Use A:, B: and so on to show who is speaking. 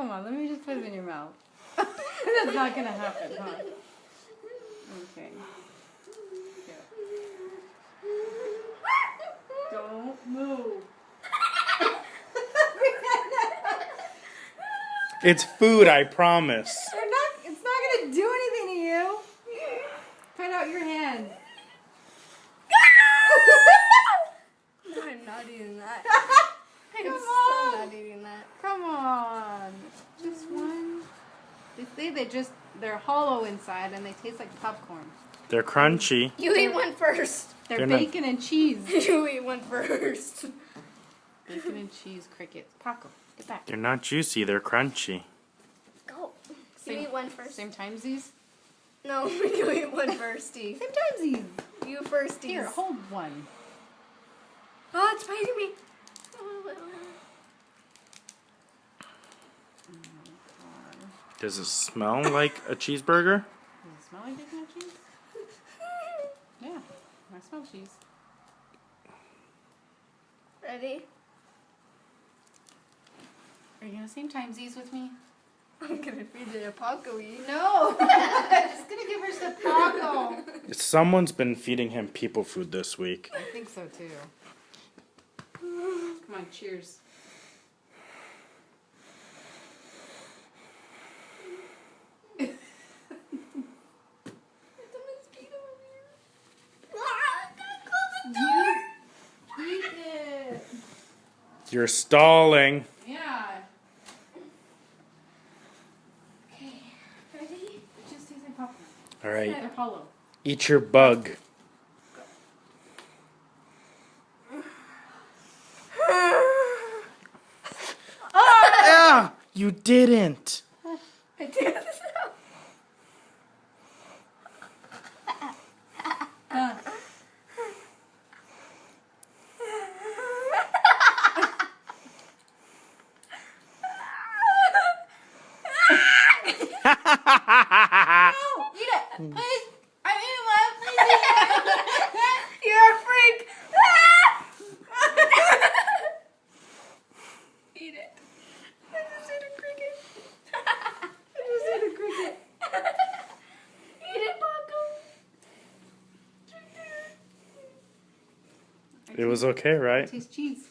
A: Come on, let me just put it in your mouth. That's not gonna happen, huh? Okay. Here. Don't move.
B: It's food, I promise.
A: It's not gonna do anything to you. Put out your hand.
C: I'm not eating that. I'm
A: Come
C: so
A: on.
C: not eating that.
A: Come on. Just one. They say they're hollow inside and they taste like popcorn.
B: They're crunchy.
C: You eat one first.
A: They're
B: They're not-
A: bacon and cheese.
C: You eat one first.
A: Bacon and cheese crickets. Paco, get back.
B: They're not juicy, they're crunchy.
C: Go.
A: Same-
C: You eat one first.
A: Same timesies?
C: No, you eat one first, Steve.
A: Same timesies.
C: You first, Steve.
A: Here, hold one.
C: Oh, it's biting me.
B: Does it smell like a cheeseburger?
A: Does it smell like bacon and cheese? Yeah, I smell cheese.
C: Ready?
A: Are you gonna same timesies with me?
C: I'm gonna feed it a Paco eat.
A: No! I'm just gonna give her some Paco.
B: Someone's been feeding him people food this week.
A: I think so too. Come on, cheers. Eat it.
B: You're stalling.
A: Yeah.
C: Okay, ready?
A: It just tastes like popcorn.
B: Alright,
A: They're hollow.
B: eat your bug. Ah! You didn't.
C: I did.
A: Eat it, please. I'm eating one. Please eat it.
C: You're a freak. Eat it. I just ate a cricket. I just ate a cricket. Eat it, Paco.
B: It was okay, right?
A: Taste cheese.